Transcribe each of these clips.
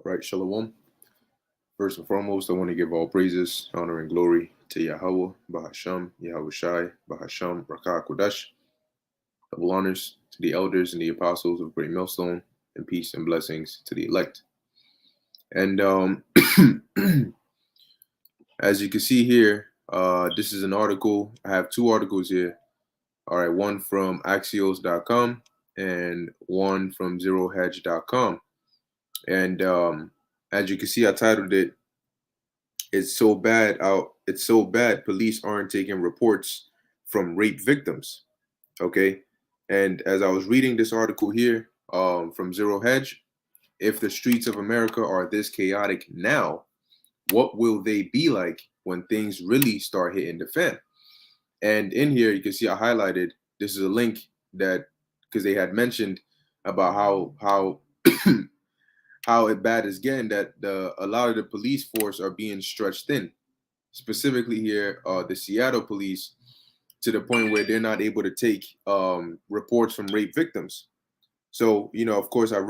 All right, Shalom. First and foremost, I want to give all praises, honor, and glory to Yahweh, Bahasham, Yahweh Shai, Bahasham, Rakah Kodesh. Double honors to the elders and the apostles of Great Millstone, and peace and blessings to the elect. And as you can see here, this is an article. I have two articles here. All right, one from Axios.com and one from ZeroHedge.com. And as you can see, I titled it, "It's so bad out. It's so bad. Police aren't taking reports from rape victims." Okay, and as I was reading this article here from Zero Hedge, if the streets of America are this chaotic now, what will they be like when things really start hitting the fan? And in here, you can see I highlighted, this is a link that, because they had mentioned about how how bad it's getting, that a lot of the police force are being stretched thin. Specifically here, the Seattle police, to the point where they're not able to take reports from rape victims. So, of course, I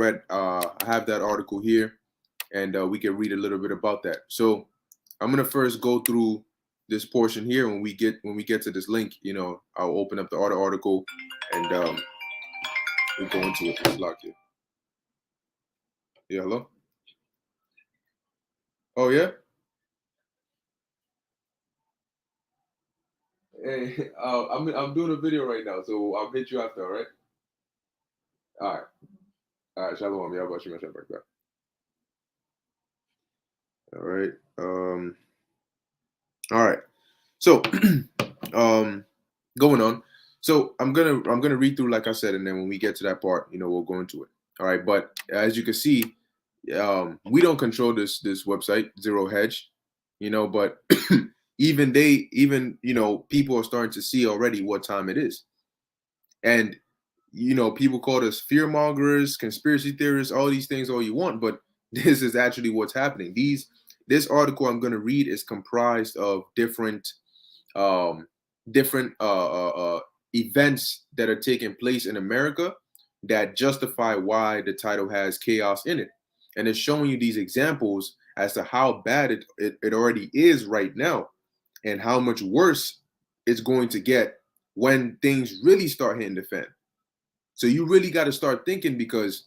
have that article here, and we can read a little bit about that. So I'm gonna first go through this portion here. When we get to this link, I'll open up the article, and we go into it. It's locked here. Yeah, hello. Oh yeah. Hey, I'm doing a video right now, so I'll hit you after. All right. All right. All right. Shalom. Yeah, about you, my back. All right. All right. So, going on. So I'm gonna read through, like I said, and then when we get to that part, we'll go into it. All right. But as you can see, we don't control this website, Zero Hedge, but even people are starting to see already what time it is. And people call us fear mongers, conspiracy theorists, all these things, all you want, but this is actually what's happening. This article I'm going to read is comprised of different um, events that are taking place in America that justify why the title has chaos in it, and it's showing you these examples as to how bad it already is right now, and how much worse it's going to get when things really start hitting the fan. So you really got to start thinking, because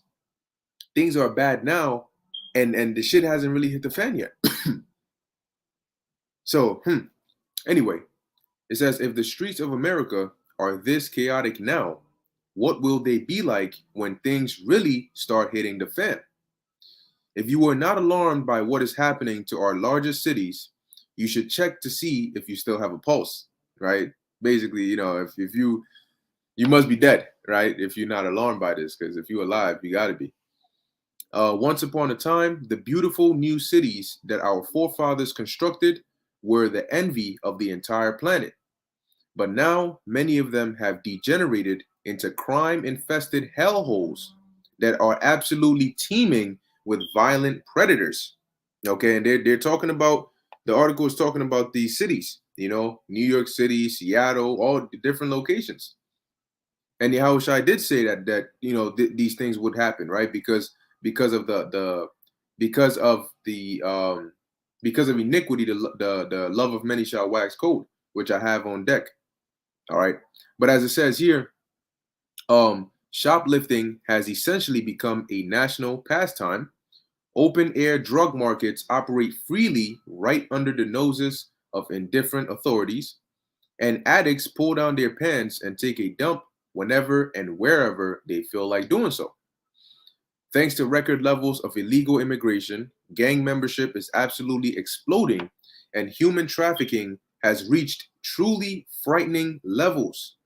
things are bad now, and the shit hasn't really hit the fan yet. So, anyway, it says, if the streets of America are this chaotic now, what will they be like when things really start hitting the fan? If you are not alarmed by what is happening to our largest cities, you should check to see if you still have a pulse, right? Basically, if you must be dead, right? If you're not alarmed by this, because if you're alive, you got to be. Once upon a time, the beautiful new cities that our forefathers constructed were the envy of the entire planet. But now, many of them have degenerated into crime-infested hellholes that are absolutely teeming with violent predators. Okay, and they're talking about, the article is talking about these cities, New York City, Seattle, all the different locations. And Yahushua did say that these things would happen, right? Because of the because of the because of iniquity, the love of many shall wax cold, which I have on deck. All right, but as it says here, shoplifting has essentially become a national pastime. Open air drug markets operate freely right under the noses of indifferent authorities. And addicts pull down their pants and take a dump whenever and wherever they feel like doing so. Thanks to record levels of illegal immigration, gang membership is absolutely exploding, and human trafficking has reached truly frightening levels.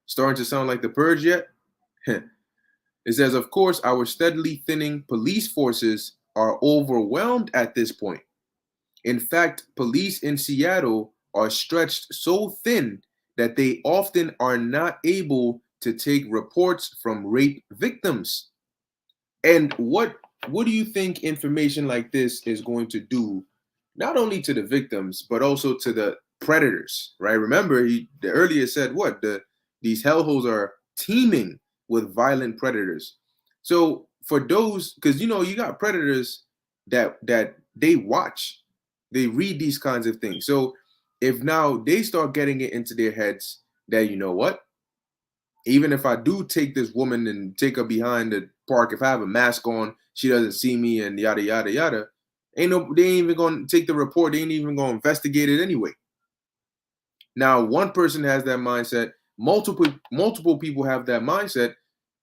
Starting to sound like the purge yet? It says, of course, our steadily thinning police forces are overwhelmed at this point. In fact, police in Seattle are stretched so thin that they often are not able to take reports from rape victims. And what do you think information like this is going to do, not only to the victims but also to the predators, right? Remember, the earlier said what these hellholes are teeming with violent predators. So for those, because you got predators that they watch, they read these kinds of things. So if now they start getting it into their heads that what, even if I do take this woman and take her behind the park, if I have a mask on, she doesn't see me and yada yada yada. They ain't even gonna take the report. They ain't even gonna investigate it anyway. Now, one person has that mindset, multiple people have that mindset.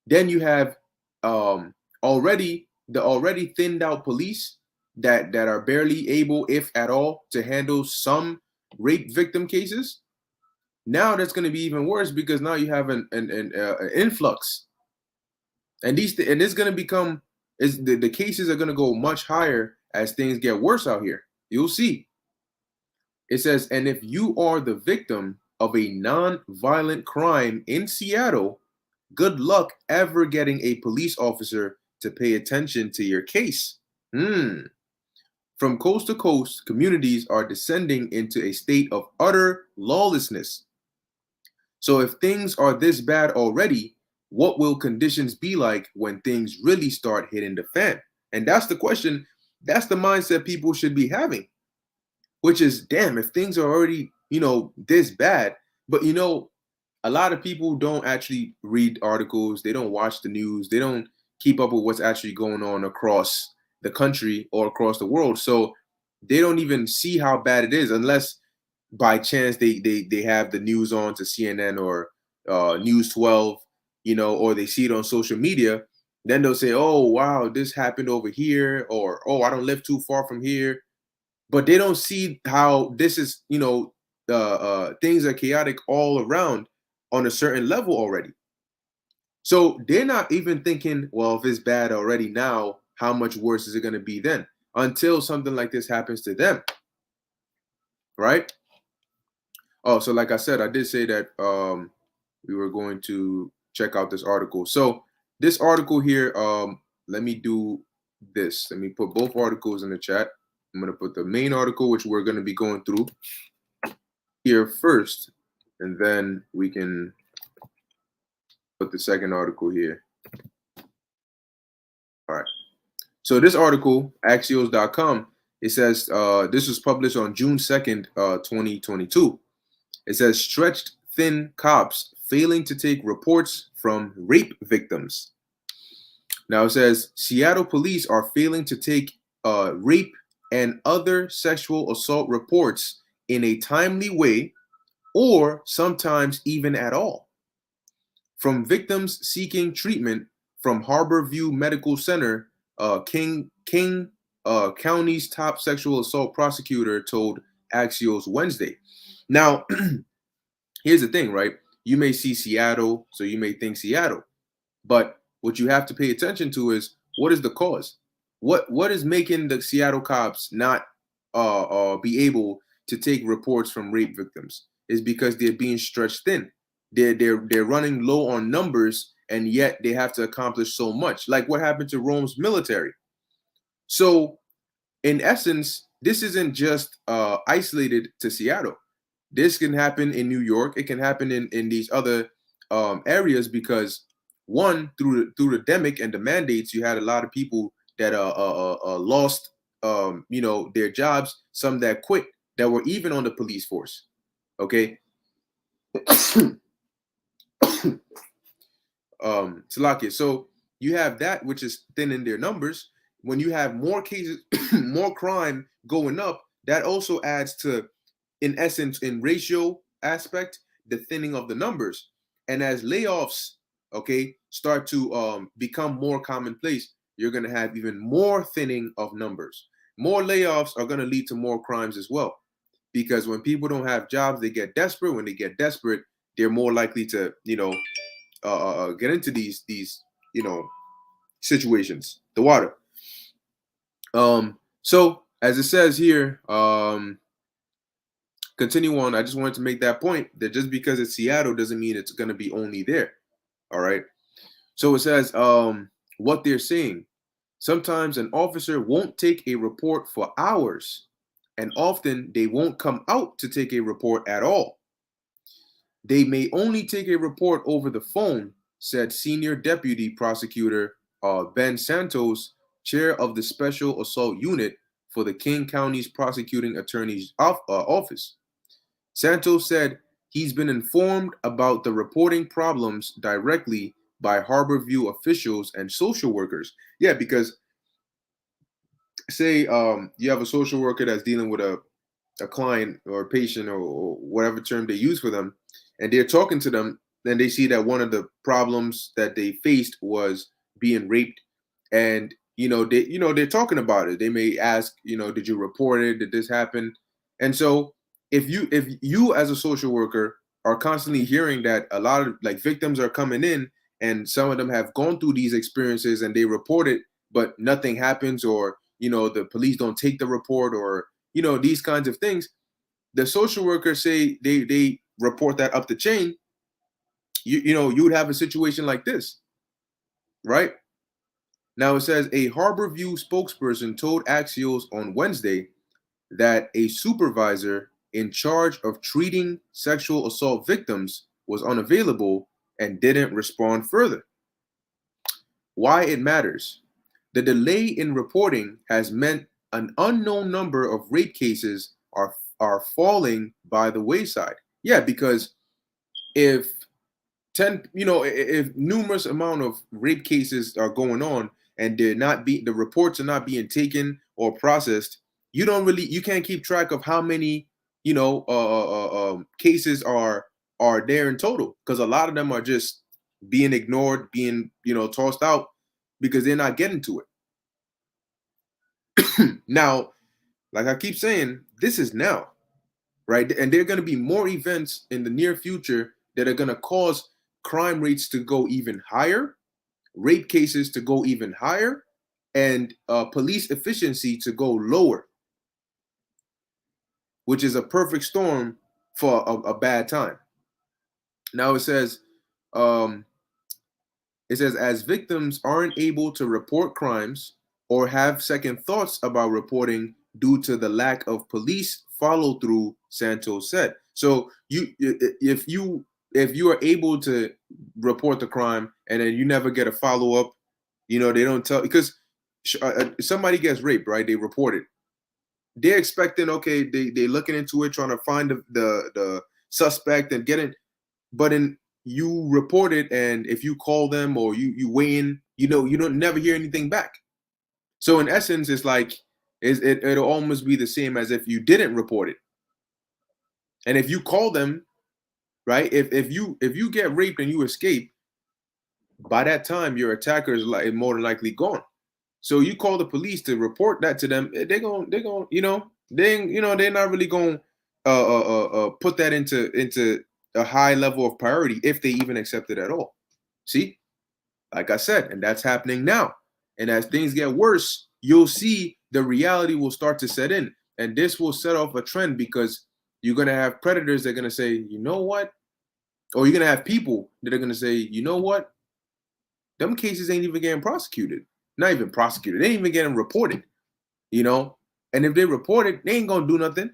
Then you have already the already thinned out police that are barely able, if at all, to handle some rape victim cases. Now that's going to be even worse because now you have an influx, and it's going to become the cases are going to go much higher as things get worse out here. You'll see. It says, and if you are the victim of a non-violent crime in Seattle, good luck ever getting a police officer to pay attention to your case. From coast to coast, communities are descending into a state of utter lawlessness. So if things are this bad already, what will conditions be like when things really start hitting the fan? And that's the question. That's the mindset people should be having, which is, damn, if things are already, this bad, but a lot of people don't actually read articles. They don't watch the news. They don't keep up with what's actually going on across the country or across the world. So they don't even see how bad it is unless by chance they have the news on to CNN or News 12, or they see it on social media. Then they'll say, oh, wow, this happened over here, or, oh, I don't live too far from here. But they don't see how this is, things are chaotic all around on a certain level already. So they're not even thinking, well, if it's bad already now, how much worse is it going to be then? Until something like this happens to them, right? Oh, so like I said, I did say that we were going to check out this article. So this article here, let me do this. Let me put both articles in the chat. I'm going to put the main article, which we're going to be going through here first, and then we can put the second article here. All right. So this article, Axios.com, it says this was published on June 2nd, 2022. It says stretched thin cops failing to take reports from rape victims. Now it says Seattle police are failing to take rape and other sexual assault reports in a timely way, or sometimes even at all. From victims seeking treatment from Harbor View Medical Center, King County's top sexual assault prosecutor told Axios Wednesday. Now, here's the thing, right? You may see Seattle, so you may think Seattle, but what you have to pay attention to is what is the cause? What is making the Seattle cops not be able to take reports from rape victims? Is because they're being stretched thin. They're running low on numbers, and yet they have to accomplish so much. Like what happened to Rome's military. So, in essence, this isn't just isolated to Seattle. This can happen in New York. It can happen in these other areas because one, through the demic and the mandates, you had a lot of people that lost their jobs, some that quit, that were even on the police force. Okay. Salakia. So you have that, which is thinning their numbers. When you have more cases, more crime going up, that also adds to, in essence, in ratio, aspect, the thinning of the numbers. And as layoffs, okay, start to become more commonplace, you're going to have even more thinning of numbers. More layoffs are going to lead to more crimes as well, because when people don't have jobs, they get desperate. When they get desperate, they're more likely to, get into these situations. The water. So as it says here, continue on. I just wanted to make that point that just because it's Seattle doesn't mean it's going to be only there. All right. So it says what they're saying. Sometimes an officer won't take a report for hours, and often they won't come out to take a report at all. They may only take a report over the phone, said Senior Deputy Prosecutor Ben Santos, chair of the Special Assault Unit for the King County's Prosecuting Attorney's Office. Santos said he's been informed about the reporting problems directly by Harborview officials and social workers. Yeah, because say you have a social worker that's dealing with a client or a patient or whatever term they use for them, and they're talking to them, then they see that one of the problems that they faced was being raped, and they're talking about it. They may ask, did you report it? Did this happen? And so if you as a social worker are constantly hearing that a lot of like victims are coming in and some of them have gone through these experiences and they report it, but nothing happens, or the police don't take the report, or these kinds of things, the social workers say they report that up the chain, you would have a situation like this, right? Now it says a Harborview spokesperson told Axios on Wednesday that a supervisor in charge of treating sexual assault victims was unavailable and didn't respond further. Why it matters. The delay in reporting has meant an unknown number of rape cases are falling by the wayside. Yeah, because if if numerous amount of rape cases are going on and the reports are not being taken or processed, you can't keep track of how many cases are there in total, because a lot of them are just being ignored, being tossed out because they're not getting to it. Now, like I keep saying, this is now, right? And there are going to be more events in the near future that are going to cause crime rates to go even higher, rape cases to go even higher, and police efficiency to go lower, which is a perfect storm for a bad time. Now it says as victims aren't able to report crimes or have second thoughts about reporting due to the lack of police follow through, Santos said. So if you are able to report the crime and then you never get a follow up, they don't tell, because somebody gets raped, right? They report it. They're expecting, okay, they're looking into it, trying to find the suspect and get it, but in you report it, and if you call them or you weigh in, you don't never hear anything back. So in essence, it's like it'll almost be the same as if you didn't report it. And if you call them, right, if you get raped and you escape, by that time your attacker is more than likely gone. So you call the police to report that to them, they're not really going put that into a high level of priority, if they even accept it at all. See, like I said, and that's happening now. And as things get worse, you'll see the reality will start to set in, and this will set off a trend, because you're gonna have predators that are gonna say, you know what, or you're gonna have people that are gonna say, you know what, them cases ain't even getting prosecuted. Not even prosecuted. They ain't even getting reported. And if they report it, they ain't gonna do nothing.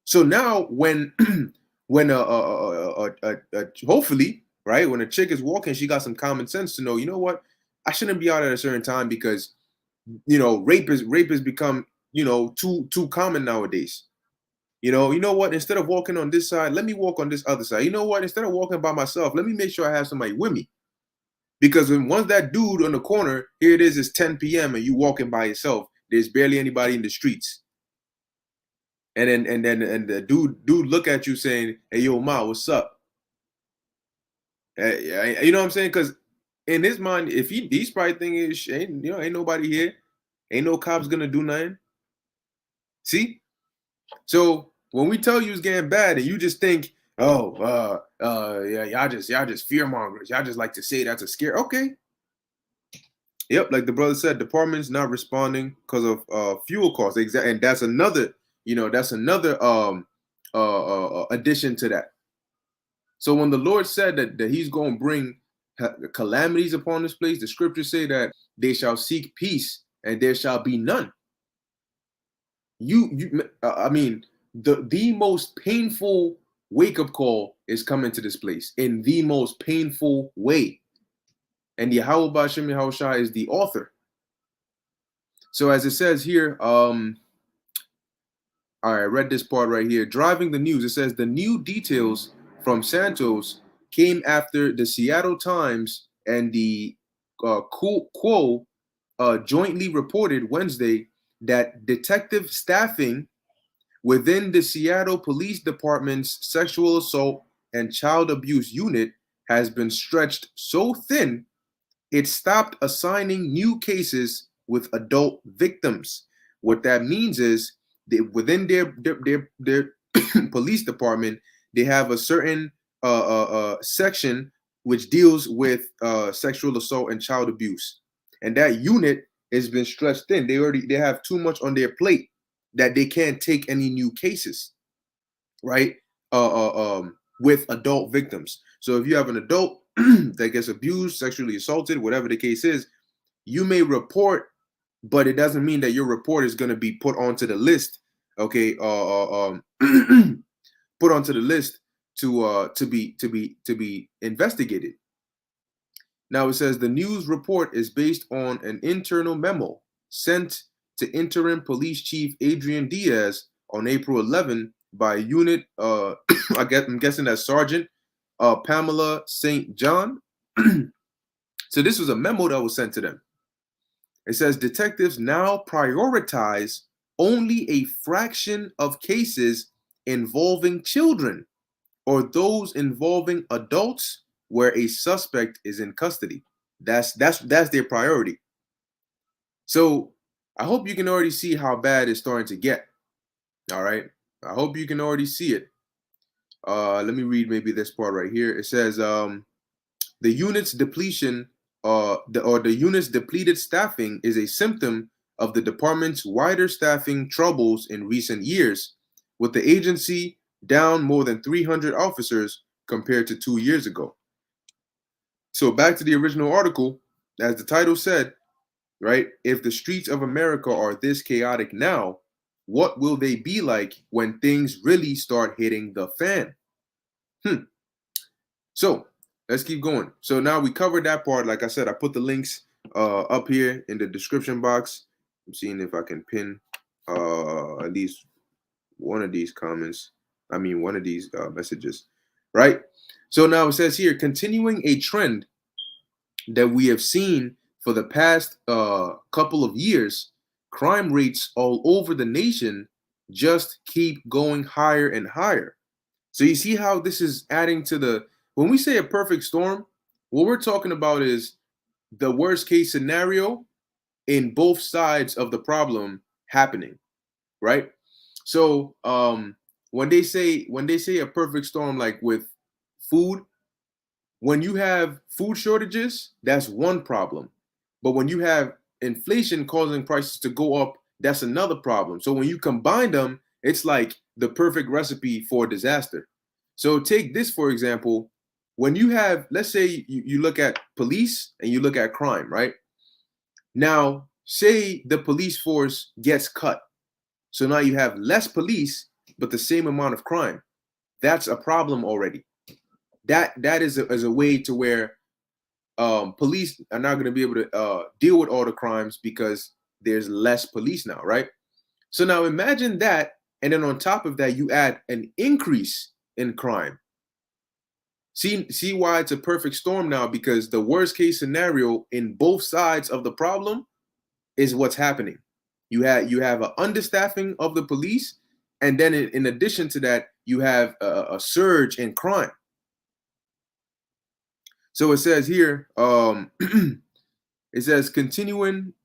So now, when when hopefully, right, when a chick is walking, she got some common sense to know, you know what, I shouldn't be out at a certain time, because rape has become too common nowadays. You know what? Instead of walking on this side, let me walk on this other side. You know what? Instead of walking by myself, let me make sure I have somebody with me. Because once that dude on the corner, here it is, it's 10 p.m. and you walking by yourself, there's barely anybody in the streets. And the dude look at you saying, "Hey, yo, ma, what's up?" You know what I'm saying? Because in his mind, if he's probably thinking, ain't nobody here, ain't no cops gonna do nothing. See? So when we tell you it's getting bad, and you just think, oh, yeah, y'all just fear mongers. Y'all just like to say that's a scare. Okay. Yep, like the brother said, department's not responding because of fuel costs. Exactly, and that's another addition to that. So when the Lord said that He's going to bring calamities upon this place, the scriptures say that they shall seek peace and there shall be none. I mean, the most painful wake up call is coming to this place in the most painful way, and Yahweh Ba'Shem Yahushua is the author. So as it says here, all right, I read this part right here. Driving the news, it says the new details from Santos came after the Seattle Times and the Quo jointly reported Wednesday that detective staffing within the Seattle Police Department's sexual assault and child abuse unit has been stretched so thin it stopped assigning new cases with adult victims. What that means is that within their police department, they have a certain section which deals with sexual assault and child abuse, and that unit has been stretched thin. They have too much on their plate that they can't take any new cases, right? With adult victims. So if you have an adult that gets abused, sexually assaulted, whatever the case is, you may report, but it doesn't mean that your report is going to be put onto the list. Okay, put onto the list to be investigated. Now it says the news report is based on an internal memo sent to interim police chief Adrian Diaz on April 11 by unit I'm guessing that's Sergeant Pamela St. John. So this was a memo that was sent to them. It says detectives now prioritize only a fraction of cases involving children or those involving adults where a suspect is in custody. That's their priority. So I hope you can already see how bad it's starting to get. All right. I hope you can already see it. Let me read maybe this part right here. It says the unit's depletion the unit's depleted staffing is a symptom of the department's wider staffing troubles in recent years, with the agency down more than 300 officers compared to 2 years ago. So back to the original article, as the title said, right? If the streets of America are this chaotic now, what will they be like when things really start hitting the fan? So let's keep going. So now we covered that part. Like I said, I put the links up here in the description box. I'm seeing if I can pin at least one of these comments. I mean, one of these messages, right? So now it says here, continuing a trend that we have seen for the past couple of years, crime rates all over the nation just keep going higher and higher. So you see how this is adding to when we say a perfect storm, what we're talking about is the worst case scenario in both sides of the problem happening, right? So when they say a perfect storm, like with food, when you have food shortages, that's one problem. But when you have inflation causing prices to go up, that's another problem. So when you combine them, it's like the perfect recipe for disaster. So take this, for example, when you have, let's say you look at police and you look at crime, right? Now, say the police force gets cut. So now you have less police, but the same amount of crime. That's a problem already. That is a way to where police are not going to be able to deal with all the crimes because there's less police now, right? So now imagine that, and then on top of that, you add an increase in crime. See why it's a perfect storm now, because the worst case scenario in both sides of the problem is what's happening. You have an understaffing of the police, And then in addition to that, you have a surge in crime. So it says here, it says to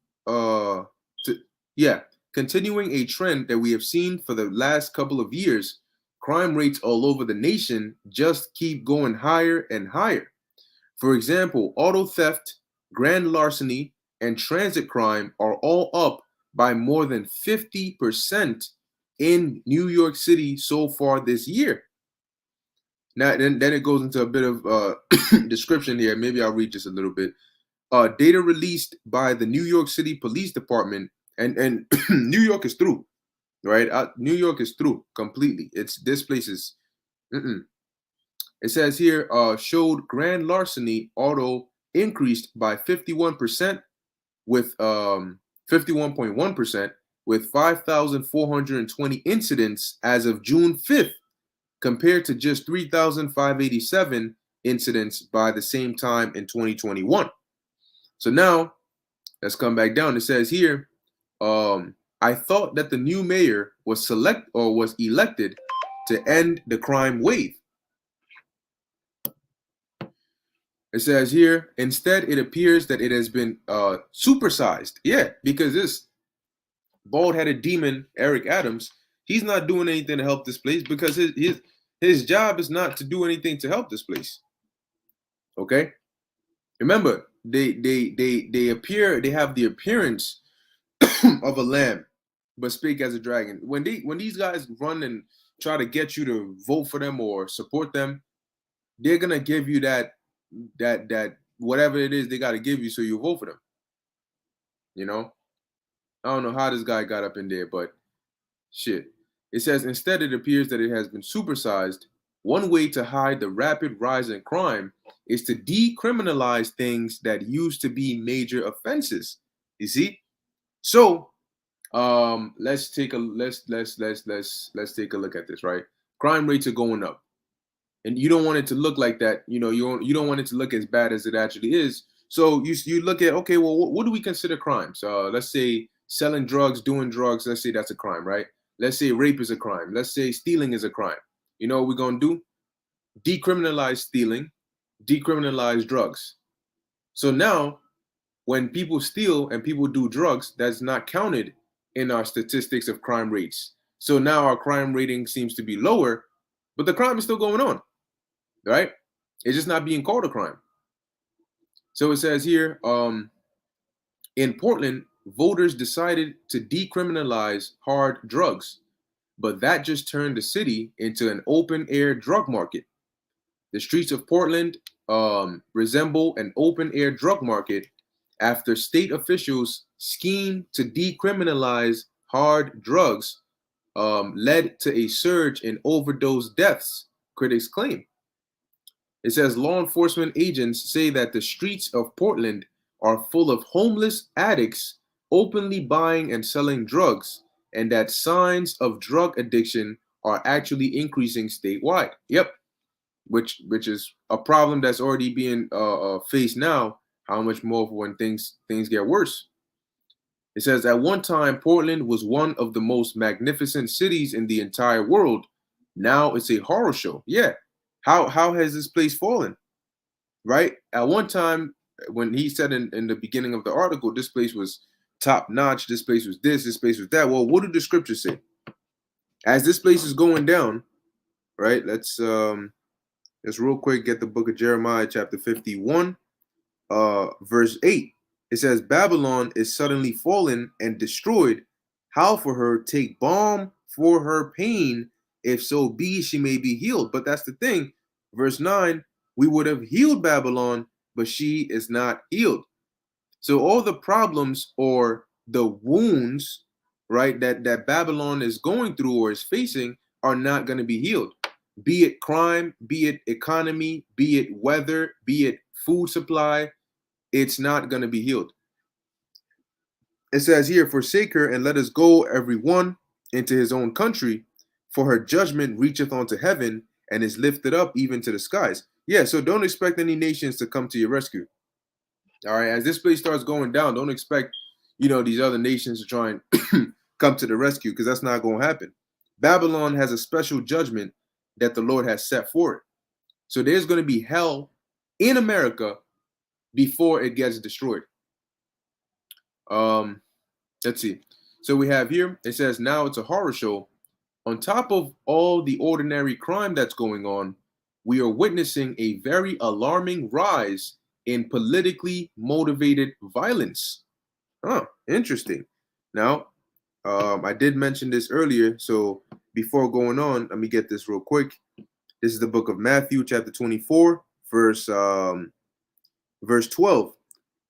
yeah, continuing a trend that we have seen for the last couple of years, crime rates all over the nation just keep going higher and higher. For example, auto theft, grand larceny, and transit crime are all up by more than 50% in New York City so far this year. Now, then it goes into a bit of description here. Maybe I'll read just a little bit. Data released by the New York City Police Department, and New York is through, right? New York is through completely. This place is. It says here, showed grand larceny auto increased by 51% with 51.1% with 5,420 incidents as of June 5th, compared to just 3,587 incidents by the same time in 2021. So now let's come back down. It says here, I thought that the new mayor was elected to end the crime wave. It says here, instead, it appears that it has been supersized. Yeah, because this bald-headed demon, Eric Adams, he's not doing anything to help this place because his job is not to do anything to help this place. Okay? Remember, they have the appearance of a lamb, but speak as a dragon. When these guys run and try to get you to vote for them or support them, they're gonna give you that whatever it is they got to give you so you vote for them. You know, I don't know how this guy got up in there, but shit. It says instead it appears that it has been supersized. One way to hide the rapid rise in crime is to decriminalize things that used to be major offenses. You see? So let's take a let's take a look at this, right? Crime rates are going up. And you don't want it to look like that. You don't want it to look as bad as it actually is. So you look at, okay, well, what do we consider crimes? Let's say selling drugs, doing drugs. Let's say that's a crime, right? Let's say rape is a crime. Let's say stealing is a crime. You know what we're gonna do? Decriminalize stealing, decriminalize drugs. So now, when people steal and people do drugs, that's not counted in our statistics of crime rates. So now our crime rating seems to be lower, but the crime is still going on. Right? It's just not being called a crime. So it says here, in Portland, voters decided to decriminalize hard drugs, but that just turned the city into an open-air drug market. The streets of Portland resemble an open-air drug market after state officials schemed to decriminalize hard drugs led to a surge in overdose deaths, critics claim. It says law enforcement agents say that the streets of Portland are full of homeless addicts openly buying and selling drugs, and that signs of drug addiction are actually increasing statewide. Yep, which is a problem that's already being faced now. How much more when things get worse? It says at one time Portland was one of the most magnificent cities in the entire world. Now it's a horror show. Yeah. How has this place fallen? Right? At one time, when he said in the beginning of the article, this place was top notch, this place was this place was that. Well, what do the scriptures say? As this place is going down, right? Let's real quick get the book of Jeremiah, chapter 51, verse 8. It says, Babylon is suddenly fallen and destroyed. How for her take balm for her pain, if so be she may be healed. But that's the thing. Verse 9, we would have healed Babylon, but she is not healed. So all the problems or the wounds, right, that Babylon is going through or is facing are not going to be healed. Be it crime, be it economy, be it weather, be it food supply, it's not going to be healed. It says here, forsake her and let us go every one into his own country, for her judgment reacheth unto heaven and is lifted up even to the skies. Yeah, so don't expect any nations to come to your rescue. All right, as this place starts going down, don't expect, these other nations to try and come to the rescue, because that's not going to happen. Babylon has a special judgment that the Lord has set for it. So there's going to be hell in America before it gets destroyed. Let's see. So we have here, it says, now it's a horror show. On top of all the ordinary crime that's going on, we are witnessing a very alarming rise in politically motivated violence. Oh, interesting. Now, I did mention this earlier, so before going on, let me get this real quick. This is the book of Matthew, chapter 24, verse 12.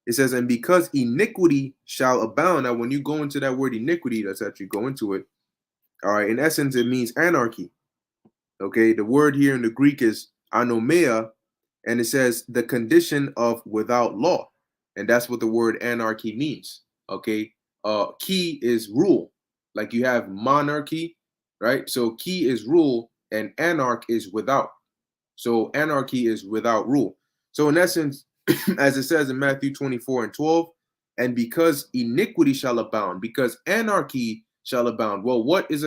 It says, and because iniquity shall abound. Now, when you go into that word iniquity, let's actually go into it. All right, in essence, it means anarchy. Okay, the word here in the Greek is anomia, and it says the condition of without law. And that's what the word anarchy means. Okay, key is rule. Like you have monarchy, right? So key is rule, and anarch is without. So anarchy is without rule. So in essence, as it says in Matthew 24 and 12, and because iniquity shall abound, because anarchy shall abound. Well, what is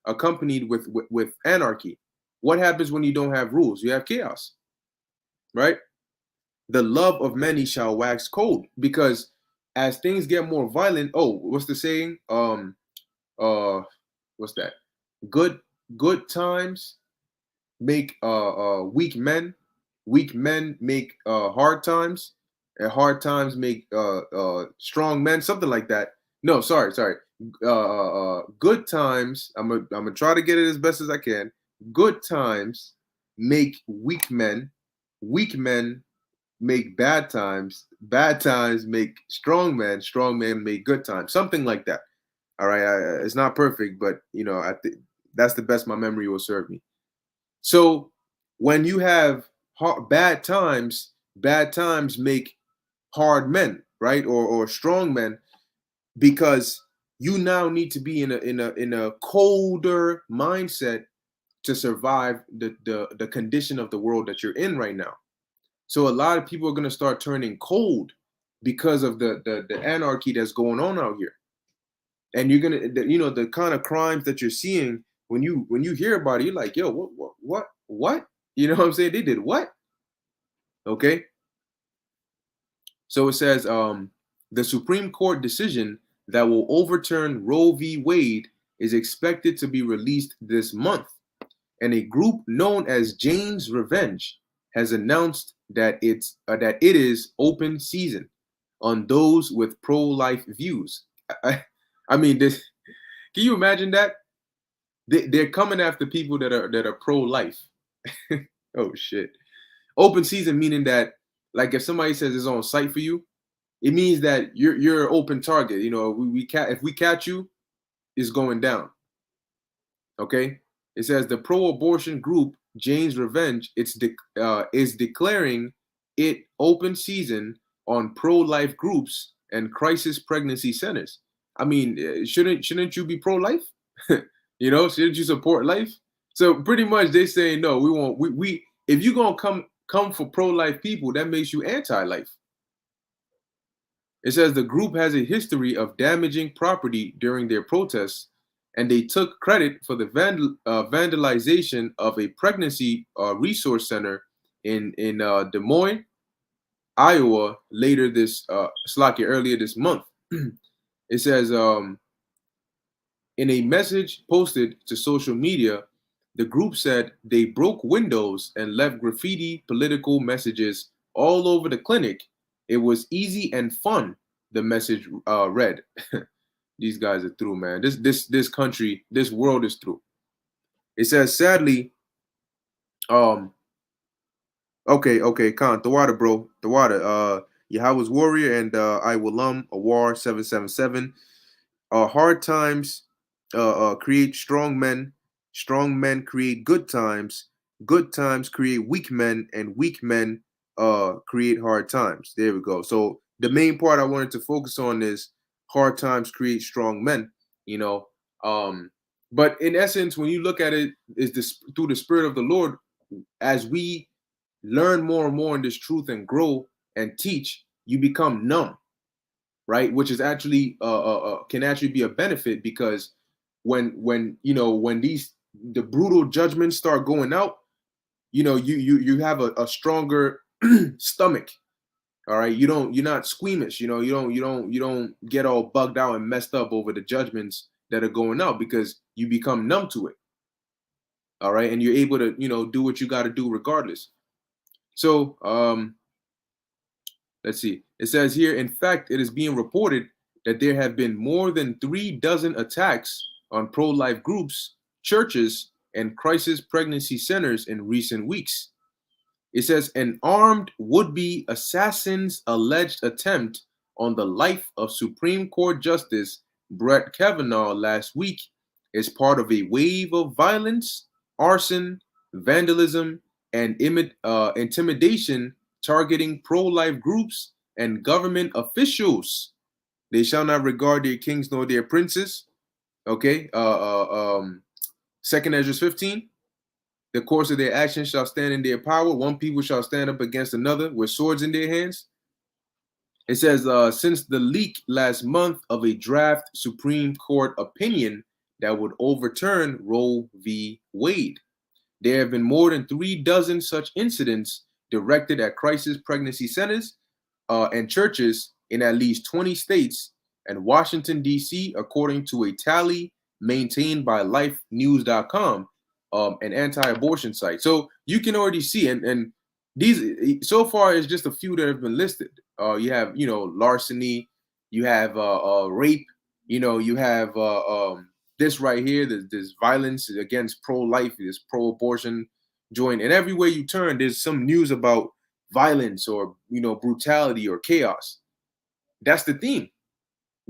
accompanied with anarchy? What happens when you don't have rules? You have chaos, right? The love of many shall wax cold, because as things get more violent, what's the saying? What's that? Good times make weak men. Weak men make hard times, and hard times make strong men. Something like that. No, sorry. Good times. I'm gonna try to get it as best as I can. Good times make weak men. Weak men make bad times. Bad times make strong men. Strong men make good times. Something like that. All right. It's not perfect, but I think that's the best my memory will serve me. So when you have bad times make hard men, right? Or strong men, because you now need to be in a colder mindset to survive the condition of the world that you're in right now. So a lot of people are going to start turning cold because of the anarchy that's going on out here. And you're gonna, the kind of crimes that you're seeing, when you hear about it, you're like, yo, what? You know what I'm saying? They did what? Okay. So it says, the Supreme Court decision that will overturn Roe v. Wade is expected to be released this month, and a group known as Jane's Revenge has announced that it is open season on those with pro-life views. I mean, this. Can you imagine that? They're coming after people that are pro-life. Oh shit. Open season meaning that, like, if somebody says it's on site for you, it means that you're an open target. If we catch you, it's going down. Okay. It says the pro-abortion group Jane's Revenge is declaring it open season on pro-life groups and crisis pregnancy centers. I mean, shouldn't you be pro-life? Shouldn't you support life? So pretty much they say no. We won't. We if you're gonna come for pro-life people, that makes you anti-life. It says the group has a history of damaging property during their protests, and they took credit for the vandalization of a pregnancy resource center in Des Moines, Iowa, earlier this month. It says, in a message posted to social media, the group said they broke windows and left graffiti political messages all over the clinic. It was easy and fun, the message read. These guys are through, man. This country, this world is through. It says, sadly, okay, Khan, the water, bro. The water. Yahweh's Warrior and I Will Awar 777. Hard times create strong men. Strong men create good times. Good times create weak men, and weak men create hard times. There we go. So the main part I wanted to focus on is hard times create strong men. But in essence, when you look at it, is this through the Spirit of the Lord, as we learn more and more in this truth and grow and teach, you become numb, right? Which is actually can actually be a benefit, because when when the brutal judgments start going out, you have a stronger stomach. All right, you're not squeamish. You don't get all bugged out and messed up over the judgments that are going out, because you become numb to it. All right, and you're able to do what you got to do regardless. So let's see. It says here, in fact, it is being reported that there have been more than 3 dozen attacks on pro-life groups, churches, and crisis pregnancy centers in recent weeks. It says an armed would-be assassin's alleged attempt on the life of Supreme Court Justice Brett Kavanaugh last week is part of a wave of violence, arson, vandalism, and intimidation targeting pro-life groups and government officials. They shall not regard their kings nor their princes. Okay. 2nd Ezra 15. The course of their actions shall stand in their power. One people shall stand up against another with swords in their hands. It says, since the leak last month of a draft Supreme Court opinion that would overturn Roe v. Wade, there have been more than 3 dozen such incidents directed at crisis pregnancy centers and churches in at least 20 states and Washington, D.C., according to a tally maintained by lifenews.com, an anti-abortion site. So you can already see, and these so far is just a few that have been listed. You have, larceny, you have rape, you have this right here, there's violence against pro-life, this pro-abortion joint, and everywhere you turn, there's some news about violence or brutality or chaos. That's the theme.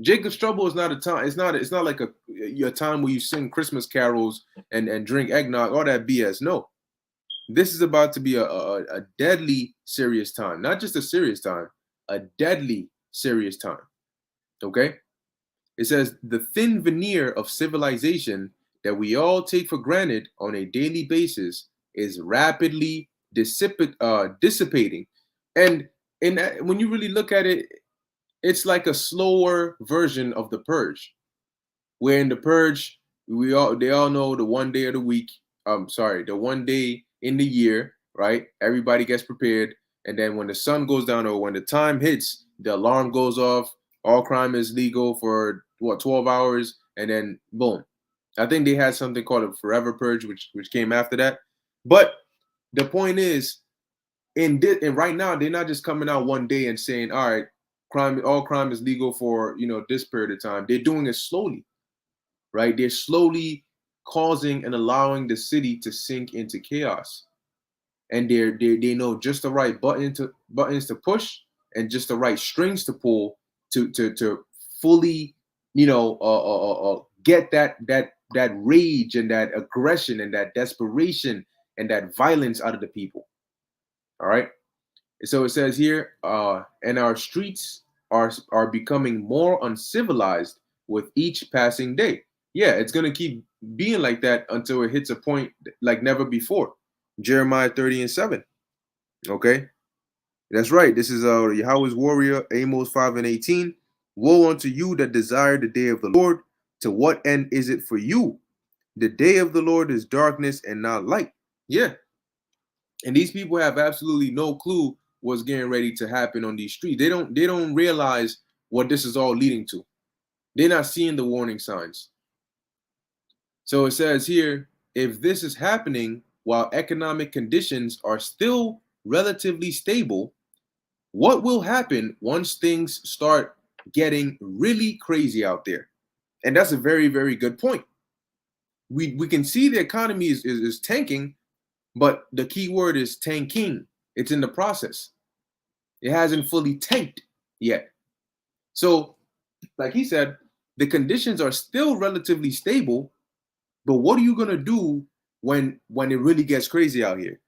Jacob's Trouble is not a time. It's not like a time where you sing Christmas carols and drink eggnog, all that BS. No, this is about to be a deadly serious time. Not just a serious time, a deadly serious time. Okay? It says the thin veneer of civilization that we all take for granted on a daily basis is rapidly dissipating. And when you really look at it, it's like a slower version of the Purge, where in the Purge, they all know the one day of the week. The one day in the year, right? Everybody gets prepared, and then when the sun goes down or when the time hits, the alarm goes off. All crime is legal for 12 hours, and then boom. I think they had something called a Forever Purge, which came after that. But the point is, and right now they're not just coming out one day and saying, all right, all crime is legal for this period of time. They're doing it slowly, right? They're slowly causing and allowing the city to sink into chaos, and they know just the right buttons to push and just the right strings to pull to fully get that rage and that aggression and that desperation and that violence out of the people. All right. So it says here, and our streets are becoming more uncivilized with each passing day. Yeah, it's going to keep being like that until it hits a point like never before. Jeremiah 30:7. Okay, that's right. This is Yahweh's warrior, Amos 5:18. Woe unto you that desire the day of the Lord. To what end is it for you? The day of the Lord is darkness and not light. Yeah. And these people have absolutely no clue what's getting ready to happen on these streets. They don't realize what this is all leading to. They're not seeing the warning signs. So it says here, if this is happening while economic conditions are still relatively stable, what will happen once things start getting really crazy out there? And that's a very, very good point. We can see the economy is tanking, but the key word is tanking. It's in the process. It hasn't fully tanked yet. So, like he said, the conditions are still relatively stable, but what are you gonna do when it really gets crazy out here?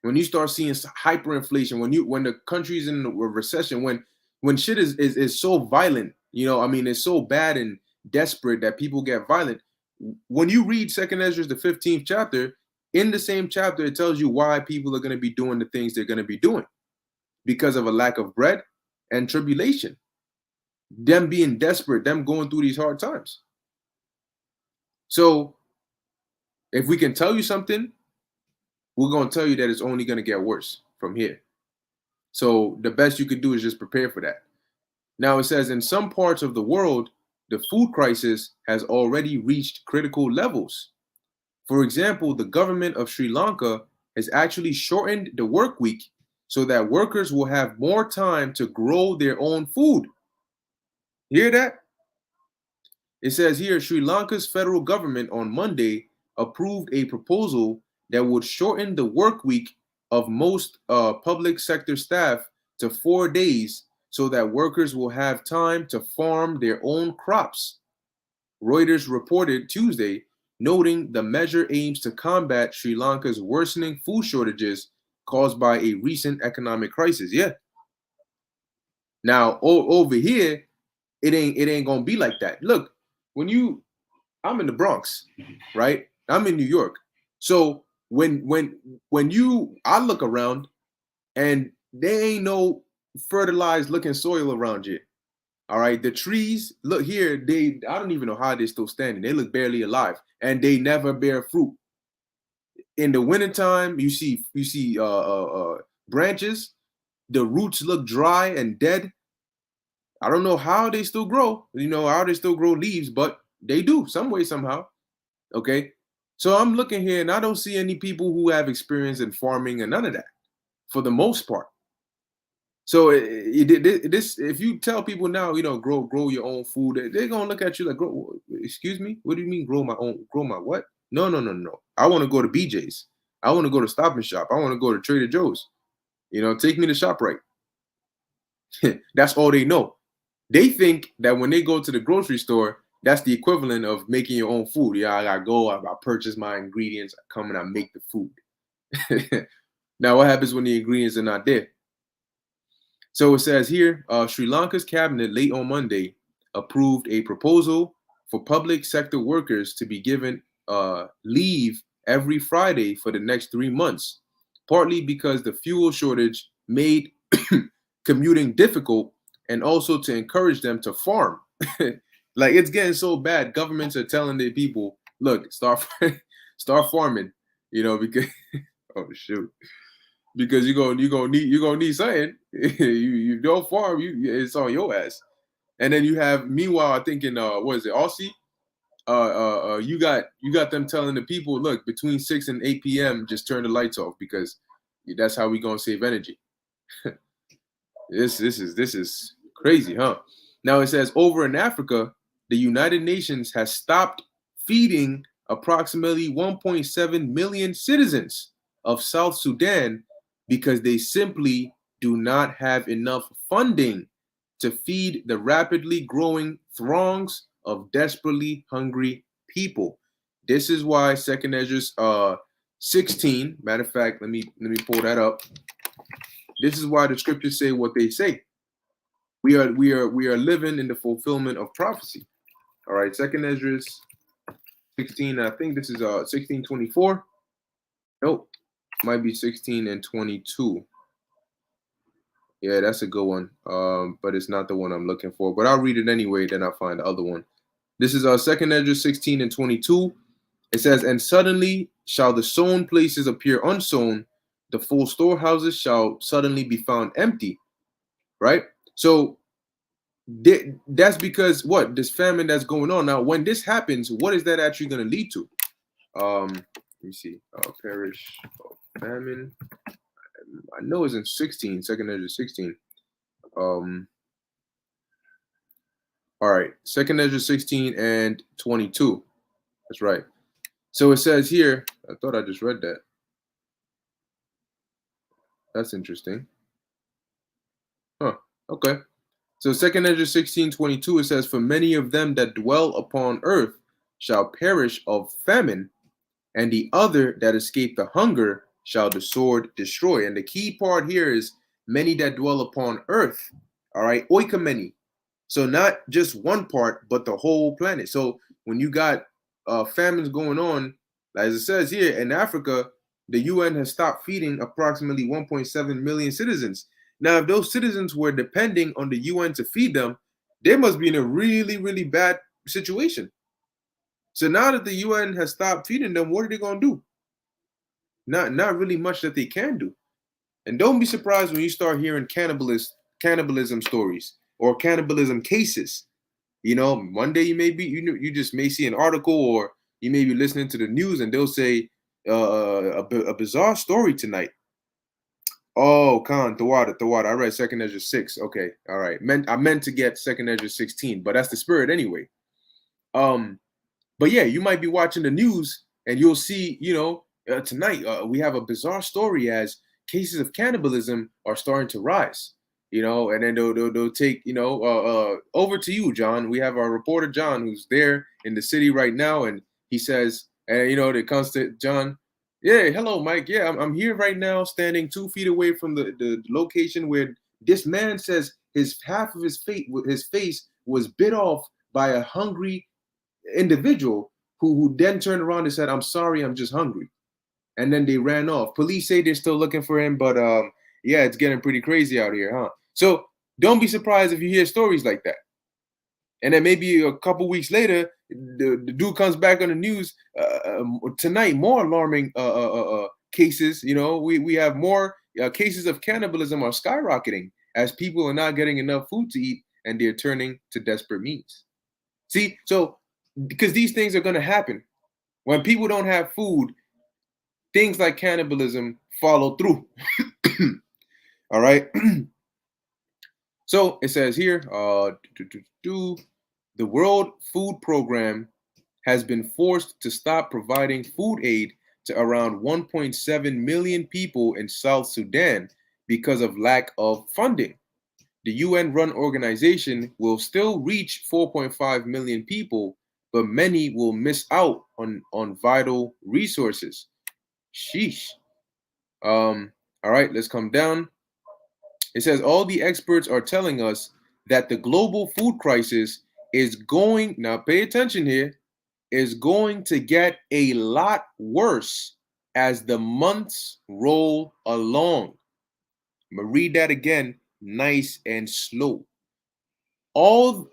When you start seeing hyperinflation, when the country's in a recession, when shit is so violent, it's so bad and desperate that people get violent. When you read 2nd Ezra, the 15th chapter, in the same chapter, it tells you why people are going to be doing the things they're going to be doing, because of a lack of bread and tribulation, them being desperate, them going through these hard times. So if we can tell you something, we're going to tell you that it's only going to get worse from here. So the best you could do is just prepare for that. Now it says in some parts of the world, the food crisis has already reached critical levels. For example, the government of Sri Lanka has actually shortened the work week so that workers will have more time to grow their own food. Hear that? It says here Sri Lanka's federal government on Monday approved a proposal that would shorten the work week of most public sector staff to 4 days so that workers will have time to farm their own crops. Reuters reported Tuesday, noting the measure aims to combat Sri Lanka's worsening food shortages caused by a recent economic crisis. Yeah. Now over here, it ain't gonna be like that. Look, I'm in the Bronx, right? I'm in New York. So I look around and there ain't no fertilized looking soil around you. All right, the trees, look here, I don't even know how they're still standing. They look barely alive and they never bear fruit. In the wintertime, you see branches, the roots look dry and dead. I don't know how they still grow, how they still grow leaves, but they do some way, somehow. Okay. So I'm looking here and I don't see any people who have experience in farming and none of that for the most part. So this, if you tell people now, grow your own food, they're gonna look at you like, excuse me, what do you mean grow my what? No. I want to go to BJ's. I want to go to Stop and Shop. I want to go to Trader Joe's. Take me to ShopRite. That's all they know. They think that when they go to the grocery store, that's the equivalent of making your own food. Yeah, I gotta go, I purchase my ingredients, I come and I make the food. Now, what happens when the ingredients are not there? So it says here, Sri Lanka's cabinet late on Monday approved a proposal for public sector workers to be given leave every Friday for the next 3 months, partly because the fuel shortage made commuting difficult and also to encourage them to farm. Like, it's getting so bad. Governments are telling their people, look, start farming, because oh shoot. Because you're gonna need something. you don't farm, it's on your ass. And then you have, meanwhile, I think in what is it, Aussie? You got them telling the people, look, between 6 and 8 p.m. just turn the lights off because that's how we gonna save energy. This is crazy, huh? Now it says over in Africa, the United Nations has stopped feeding approximately 1.7 million citizens of South Sudan because they simply do not have enough funding to feed the rapidly growing throngs of desperately hungry people. This is why Second Ezra 16, matter of fact, let me pull that up. This is why the scriptures say what they say. We are living in the fulfillment of prophecy. All right, Second Ezra 16. I think this is 16:24. Nope, might be 16 and 22. Yeah, that's a good one. But it's not the one I'm looking for. But I'll read it anyway. Then I'll find the other one. This is 2 Ezra 16 and 22. It says, "And suddenly shall the sown places appear unsown; the full storehouses shall suddenly be found empty." Right. So that's because what this famine that's going on now. When this happens, what is that actually going to lead to? Let me see. Perish of famine. I know it's in 16, 2 Ezra 16. All right, 2 Ezra 16 and 22. That's right. So it says here, I thought I just read that. That's interesting. Huh. Okay. So 2 Ezra 16:22, it says, "For many of them that dwell upon earth shall perish of famine, and the other that escape the hunger shall the sword destroy." And the key part here is many that dwell upon earth. All right, oikomeni. So not just one part, but the whole planet. So when you got famines going on, as it says here in Africa, the UN has stopped feeding approximately 1.7 million citizens. Now, if those citizens were depending on the UN to feed them, they must be in a really, really bad situation. So now that the UN has stopped feeding them, what are they gonna do? Not really much that they can do. And don't be surprised when you start hearing cannibalism stories or cannibalism cases. You know, one day you just may see an article or you may be listening to the news and they'll say a bizarre story tonight. Oh, Khan, the water. I read Second Ezra 6. Okay, all right. I meant to get Second Ezra 16, but that's the spirit anyway. Um, but yeah, you might be watching the news and you'll see, tonight we have a bizarre story as cases of cannibalism are starting to rise. And then they'll take, over to you, John. We have our reporter John who's there in the city right now, and he says, and the constant John, yeah, hello, Mike. Yeah, I'm here right now, standing 2 feet away from the location where this man says his half of his face was bit off by a hungry individual who then turned around and said, "I'm sorry, I'm just hungry," and then they ran off. Police say they're still looking for him, but yeah, it's getting pretty crazy out here, huh? So don't be surprised if you hear stories like that. And then maybe a couple weeks later, the dude comes back on the news tonight. More alarming cases. We have more cases of cannibalism are skyrocketing as people are not getting enough food to eat and they're turning to desperate means. See, so because these things are going to happen when people don't have food, things like cannibalism follow through. All right. So it says here, the World Food Program has been forced to stop providing food aid to around 1.7 million people in South Sudan because of lack of funding. The UN-run organization will still reach 4.5 million people, but many will miss out on vital resources. Sheesh. All right, let's come down. It says all the experts are telling us that the global food crisis is going, now pay attention here, is going to get a lot worse as the months roll along. I'm gonna read that again, nice and slow. All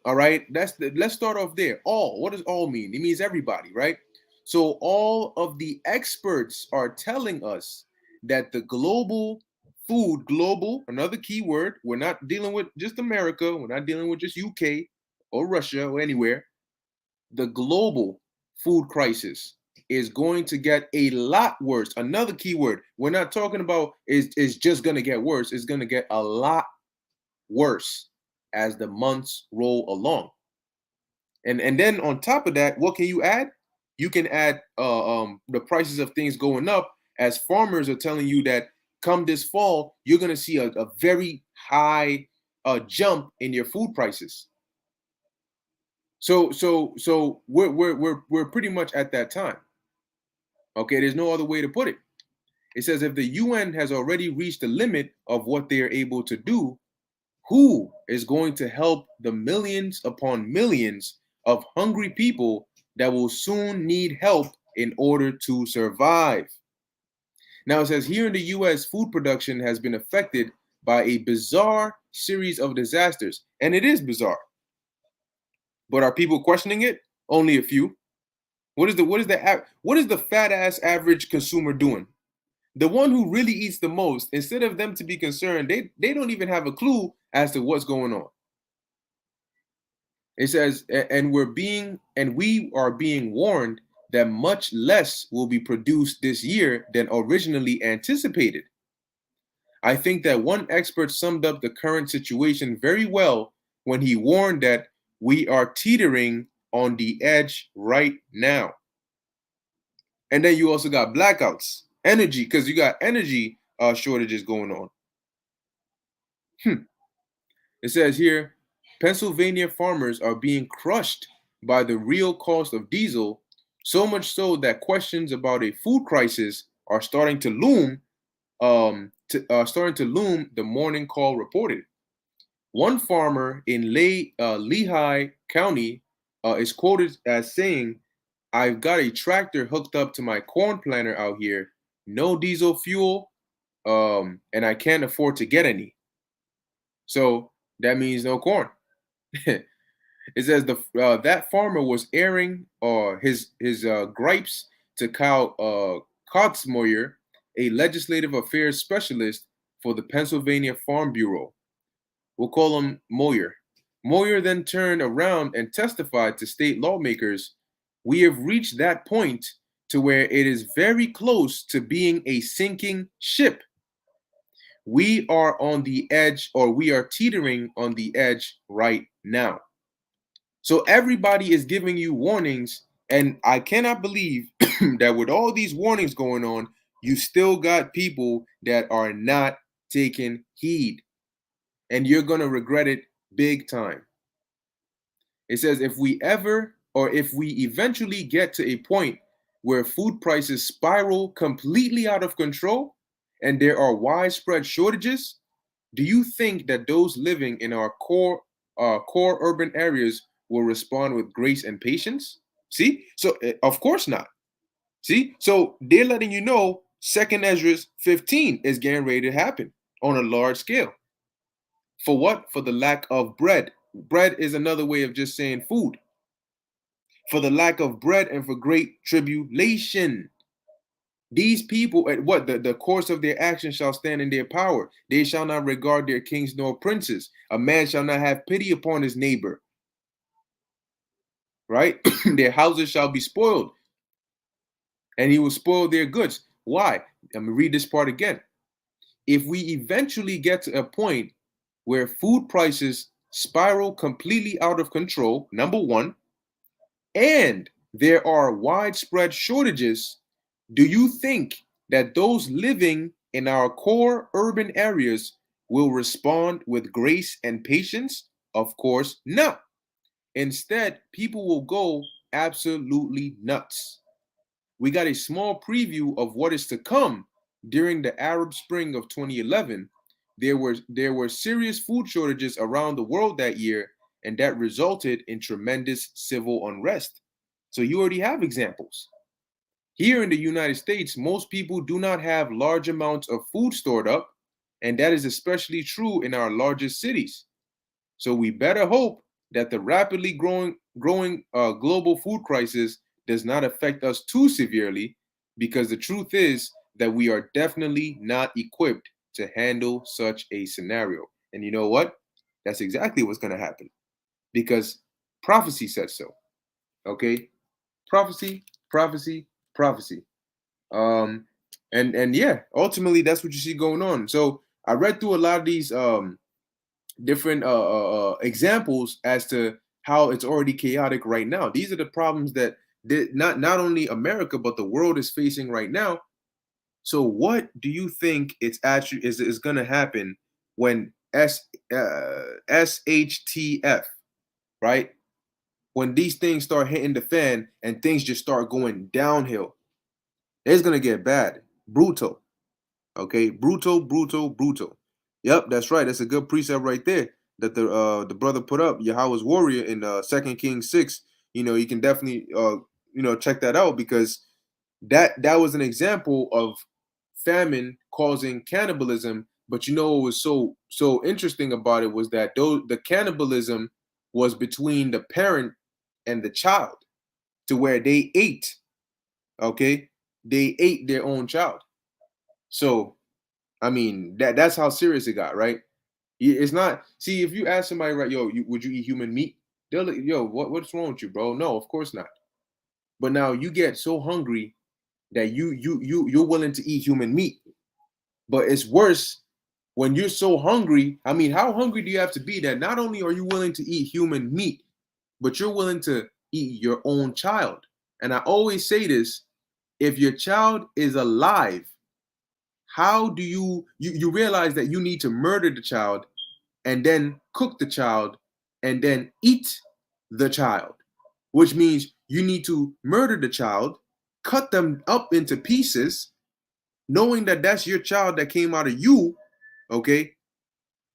right. Let's start off there. All, what does all mean? It means everybody, right? So all of the experts are telling us that the global, another key word, we're not dealing with just America, we're not dealing with just UK or Russia or anywhere. The global food crisis is going to get a lot worse. Another key word, we're not talking about is just going to get worse, it's going to get a lot worse as the months roll along. And then on top of that, what can you add? You can add the prices of things going up as farmers are telling you that come this fall, you're going to see a very high jump in your food prices. So we're pretty much at that time. Okay, there's no other way to put it. It says if the UN has already reached the limit of what they are able to do, who is going to help the millions upon millions of hungry people that will soon need help in order to survive? Now it says here in the US, food production has been affected by a bizarre series of disasters, and it is bizarre. But are people questioning it? Only a few. What is the fat ass average consumer doing? The one who really eats the most, instead of them to be concerned, they don't even have a clue as to what's going on. It says, and we are being warned that much less will be produced this year than originally anticipated. I think that one expert summed up the current situation very well when he warned that we are teetering on the edge right now. And then you also got blackouts, energy, because you got energy shortages going on. It says here, Pennsylvania farmers are being crushed by the real cost of diesel, so much so that questions about a food crisis are starting to loom. The Morning Call reported. One farmer in Lehigh County is quoted as saying, "I've got a tractor hooked up to my corn planter out here, no diesel fuel, and I can't afford to get any." So that means no corn. It says that farmer was airing his gripes to Kyle Kotzmoyer, a legislative affairs specialist for the Pennsylvania Farm Bureau. We'll call him Moyer. Moyer then turned around and testified to state lawmakers, "We have reached that point to where it is very close to being a sinking ship. We are on the edge, or we are teetering on the edge right now." So everybody is giving you warnings, and I cannot believe that with all these warnings going on, you still got people that are not taking heed, and you're going to regret it big time. It says if we ever, or if we eventually get to a point where food prices spiral completely out of control and there are widespread shortages, do you think that those living in our core urban areas will respond with grace and patience? See? So of course not. See? So they're letting you know Second Ezra 15 is getting ready to happen on a large scale. For what? For the lack of bread. Bread is another way of just saying food. For the lack of bread and for great tribulation. These people, at what? The course of their action shall stand in their power. They shall not regard their kings nor princes. A man shall not have pity upon his neighbor. Right? Their houses shall be spoiled, and he will spoil their goods. Why? I'm gonna read this part again. If we eventually get to a point where food prices spiral completely out of control, number one, and there are widespread shortages, do you think that those living in our core urban areas will respond with grace and patience? Of course not. Instead, people will go absolutely nuts. We got a small preview of what is to come during the Arab Spring of 2011. There were serious food shortages around the world that year, and that resulted in tremendous civil unrest. So you already have examples. Here in the United States, most people do not have large amounts of food stored up, and that is especially true in our largest cities. So we better hope that the rapidly growing global food crisis does not affect us too severely, because the truth is that we are definitely not equipped to handle such a scenario. And you know what? That's exactly what's going to happen, because prophecy said so. Okay? Prophecy, prophecy, prophecy. Um and yeah, ultimately that's what you see going on. So I read through a lot of these different examples as to how it's already chaotic right now. These are the problems that not only America but the world is facing right now. So what do you think it's actually is going to happen when SHTF, right? When these things start hitting the fan and things just start going downhill, it's going to get bad, brutal. Okay, brutal, brutal, brutal. Yep, that's right. That's a good precept right there that the brother put up, Yahweh's warrior in 2 Kings 6. You can definitely check that out, because that was an example of famine causing cannibalism. But what was so interesting about it was that the cannibalism was between the parent and the child, to where they ate. Okay, they ate their own child. So I mean, that's how serious it got, right? It's not. See, if you ask somebody, right, yo, would you eat human meat? They're like, yo, what's wrong with you, bro? No, of course not. But now you get so hungry that you're willing to eat human meat. But it's worse when you're so hungry. I mean, how hungry do you have to be that not only are you willing to eat human meat, but you're willing to eat your own child? And I always say this: if your child is alive, how do you realize that you need to murder the child and then cook the child and then eat the child, which means you need to murder the child, cut them up into pieces, knowing that that's your child that came out of you, okay,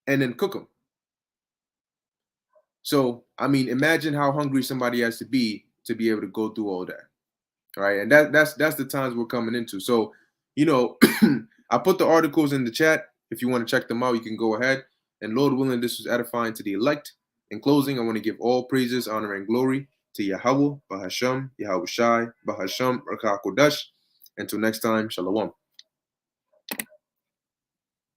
and then cook them. So I mean, imagine how hungry somebody has to be able to go through all that. Right? And that's the times we're coming into. So, you know, I put the articles in the chat. If you want to check them out, you can go ahead. And Lord willing, this was edifying to the elect. In closing, I want to give all praises, honor, and glory to Yahweh, Bahasham, Yahweh Shai, Bahasham, Rakah Kodesh. Until next time, Shalom.